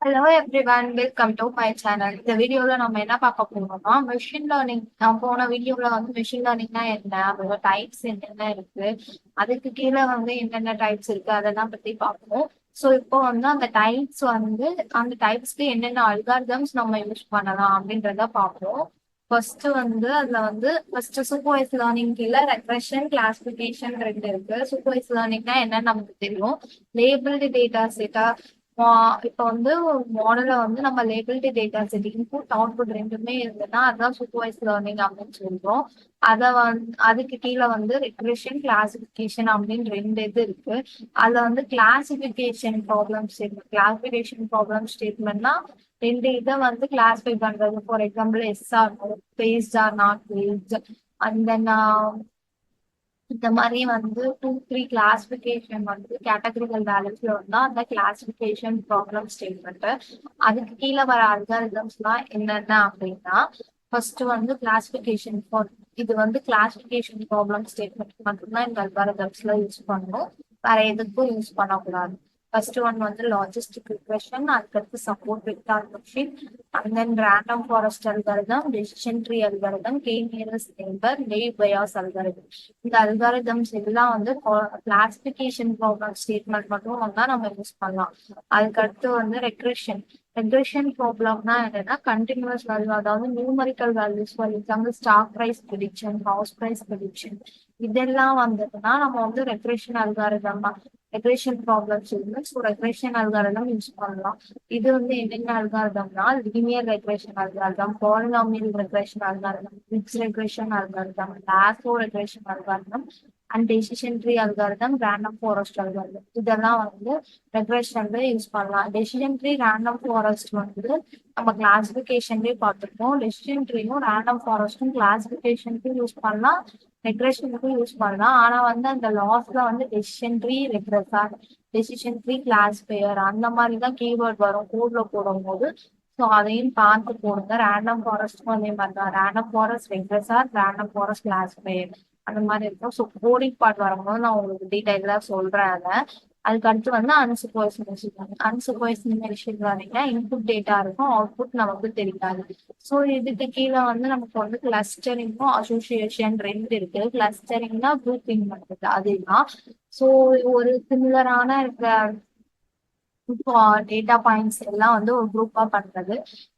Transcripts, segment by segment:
Hello everyone, welcome to my channel. இந்த வீடியோல நம்ம என்ன பார்க்க போறோம்னா மெஷின் லேர்னிங். நான் போன வீடியோல வந்து மெஷின் லேர்னிங்னா என்ன, அதோட டைப்ஸ் என்னென்ன இருக்கு, அதுக்கு கீழே வந்து என்னென்ன டைப்ஸ் இருக்கு அதெல்லாம் பத்தி பார்ப்போம். ஸோ இப்போ வந்து அந்த டைப்ஸ்க்கு என்னென்ன அல்காரிதம்ஸ் நம்ம யூஸ் பண்ணலாம் அப்படின்றத பார்ப்போம். ஃபர்ஸ்ட் சூப்பர்வைஸ் லேர்னிங் கீழே ரெக்ரெஷன், கிளாசிபிகேஷன் ரெண்டு இருக்கு. சூப்பர்வைஸ் லேர்னிங்னா என்னன்னு நமக்கு தெரியும். லேபிள்டு டேட்டா செட்டா இப்போ வந்து மாடலை வந்து நம்ம லேபிலிட்டி டேட்டா செட் இன்புட் அவுட்புட் ரெண்டுமே இருந்ததுன்னா அதான் சூப்பர்வைஸ் லேர்னிங் அப்படின்னு சொல்றோம். அதுக்கு கீழே வந்து ரெக்ரெஷன், கிளாசிபிகேஷன் அப்படின்னு ரெண்டு இது இருக்கு. அதுல வந்து கிளாசிபிகேஷன் ப்ராப்ளம் ஸ்டேட்மெண்ட்னா ரெண்டு இதை வந்து கிளாஸிஃபை பண்றது. For example SR based or not based. அந்த இந்த மாதிரி வந்து 2 3 கிளாசிபிகேஷன் வந்து கேட்டகரிக்கல் வேல்யூஸ்ல வந்தா அந்த கிளாசிபிகேஷன் ப்ராப்ளம் ஸ்டேட்மெண்ட். அதுக்கு கீழே வர அல்காரிதம்ஸ்லாம் என்னென்ன அப்படின்னா, ஃபர்ஸ்ட் வந்து கிளாசிபிகேஷன் ஃபார் இது வந்து கிளாசிபிகேஷன் ப்ராப்ளம் ஸ்டேட்மெண்ட் மட்டும்தான் இந்த அல்காரிதம்ஸ்ல யூஸ் பண்ணணும். வேற எதுக்கும் யூஸ் பண்ணக்கூடாது. ஃபர்ஸ்ட் ஒன் வந்து லாஜிஸ்டிக் ரிக்ரெஷன், அதுக்கடுத்து support vector machine, and then random forest algorithm, decision tree algorithm, K nearest neighbour, நெய் பயாஸ் அல்காரிதம். இந்த அல்காரிதம்ஸ் எல்லாம் வந்து கிளாசிபிகேஷன் ப்ராப்ளம் ஸ்டேட்மெண்ட் மட்டும் வந்தா நம்ம யூஸ் பண்ணலாம். அதுக்கடுத்து வந்து ரெக்ரெஷன் ப்ராப்ளம்னா என்னன்னா கண்டினியூஸ் வேல்யூ, அதாவது numerical values. For example stock price prediction, house price prediction, இதெல்லாம் வந்ததுன்னா நம்ம வந்து ரெக்ரெஷன் ப்ராப்ளம்ஸ் இருக்கு. ஸோ ரெக்ரெஷன் அல்காரிதம் யூஸ் பண்ணலாம். இது வந்து என்னென்ன அல்காரிதம்னா linear regression algorithm, polynomial regression algorithm, mix regression algorithm, lasso regression algorithm, and decision tree algorithm, random forest algorithm. இதெல்லாம் வந்து ரெக்ரெஷன்ல யூஸ் பண்ணலாம். டெசிஷன் ட்ரீ, ரேண்டம் ஃபாரஸ்ட் வந்து நம்ம கிளாசிபிகேஷன்லயே பார்த்துருக்கோம். டெசிஷன் ட்ரீயும் ரேண்டம் ஃபாரஸ்டும் கிளாசிபிகேஷனுக்கும் யூஸ் பண்ணலாம், ரெக்ரெஷனுக்கும் யூஸ் பண்ணலாம். ஆனா வந்து அந்த லாஸ்ல வந்து டெசிஷன் ட்ரீ ரெக்ரெஸார், டெசிஷன் ட்ரீ கிளாஸ்பேயர் அந்த மாதிரி தான் கீவேர்ட் வரும் கோட்ல போடும்போது. ஸோ அதையும் பார்த்து போடுங்க. ரேண்டம் ஃபாரஸ்ட்டும் அதே மாதிரி தான். ரேண்டம் ஃபாரஸ்ட் ரெக்ரெஸார், ரேண்டம் ஃபாரஸ்ட் கிளாஸ்பேயர் அந்த மாதிரி இருக்கும். ஸோ கோடிங் பார்ட் வரும்போது நான் உங்களுக்கு டீடைலா சொல்றேன் அதை. அதுக்கு அடுத்து வந்து அன்சூப்பர்வைஸ்டு மெஷின் லேர்னிங்னா இன்புட் டேட்டா இருக்கும், அவுட்புட் நமக்கு தெரியாது. ஸோ இதுக்கு கீழே வந்து நமக்கு வந்து கிளஸ்டரிங்கும் அசோசியேஷன் ரெண்டு இருக்கு. கிளஸ்டரிங்னா குரூப்பிங் பண்றது அதுதான். ஸோ ஒரு சிமிலரான டேட்டா பாயிண்ட்ஸ் எல்லாம் வந்து ஒரு குரூப்பா பண்றது.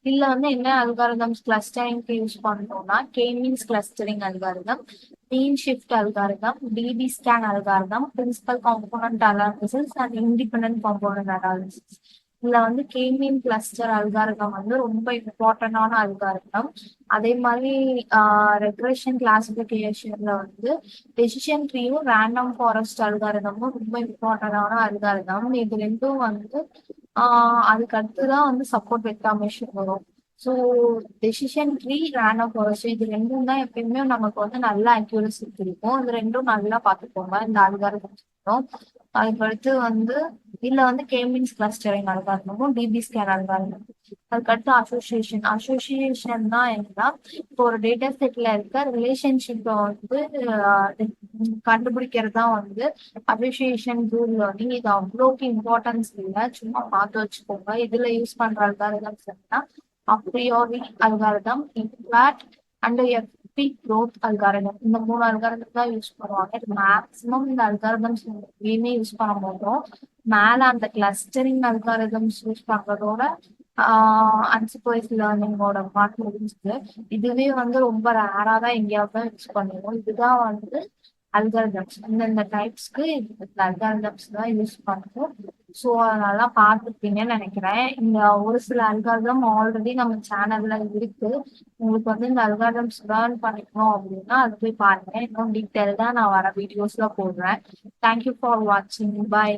இதுல வந்து என்ன அல்காரிதம்ஸ் கிளஸ்டரிங்க்கு யூஸ் பண்றோம்னா K means clustering algorithm, mean shift algorithm, DB scan algorithm, principal component analysis and independent component analysis. இதுல வந்து கே மீன் கிளஸ்டர் அல்காரிதம் வந்து ரொம்ப இம்பார்ட்டன்டான அல்காரிதம். அதே மாதிரி ரெக்ரெஷன் கிளாசிபிகேஷன்ல வந்து டெசிஷன் ட்ரீயும் ரேண்டம் ஃபாரஸ்ட் அல்காரிதமும் ரொம்ப இம்பார்ட்டன்டான அல்காரிதம். இது ரெண்டும் வந்து அதுக்கு அடுத்துதான் வந்து சப்போர்ட் வெக்டார் மெஷின் வரும். So decision tree, random forest இது ரெண்டும் தான் எப்பயுமே நமக்கு வந்து நல்ல அக்யூரசி கிடைக்கும். இது ரெண்டும் நல்லா பார்த்துக்கோங்க இந்த அல்காரிதம். அதுக்கு அடுத்து வந்து இதுல வந்து கே மீன்ஸ் கிளஸ்டரிங் அல்காரிதமும் டிபி ஸ்கேன் அல்காரிதம். அதுக்கடுத்து அசோசியேஷன் தான் என்னன்னா இப்போ ஒரு டேட்டா செட்ல இருக்க ரிலேஷன்ஷிப்பை வந்து கண்டுபிடிக்கிறது தான் வந்து அசோசியேஷன் ரூல் லேர்னிங். இது அவ்வளோக்கு இம்பார்ட்டன்ஸ் இல்லை, சும்மா பார்த்து வச்சுக்கோங்க. இதுல யூஸ் பண்ற அல்காரிதம்ஸ் என்னன்னா அப்ரியோரி அல்காரிதம், இன்ஃபிளாட் அண்ட் எஃபி க்ரோத் அல்காரிதம். இந்த 3 அல்காரிதம் தான் யூஸ் பண்ணுவாங்க. இது மேக்ஸிமம் இந்த அல்காரிதம்ஸ் எதுவுமே யூஸ் பண்ண மாட்டோம். மேல அந்த கிளஸ்டரிங் அல்காரிதம்ஸ் யூஸ் பண்றதோட அன்சூப்பர்வைஸ்ட் லேர்னிங்கோட பார்ட் முடிஞ்சது. இதுவே வந்து ரொம்ப ரேரா தான் எங்கேயாவது தான் யூஸ் பண்ணுவோம். இதுதான் வந்து அல்காரிதம்ஸ். இந்த டைப்ஸ்க்கு இந்த அல்காரிதம்ஸ் தான் யூஸ் பண்ணுவோம். ஸோ அதனால பார்த்துருப்பீங்கன்னு நினைக்கிறேன். இந்த ஒரு சில அல்காரிதம் ஆல்ரெடி நம்ம சேனல்ல இருக்கு. உங்களுக்கு வந்து இந்த அல்காரிதம்ஸ் லேர்ன் பண்ணிக்கணும் அப்படின்னா அது போய் பாருங்க. இன்னும் டீட்டெயில்டா நான் வர வீடியோஸ்ல போடுறேன். தேங்க்யூ ஃபார் வாட்சிங். பாய்.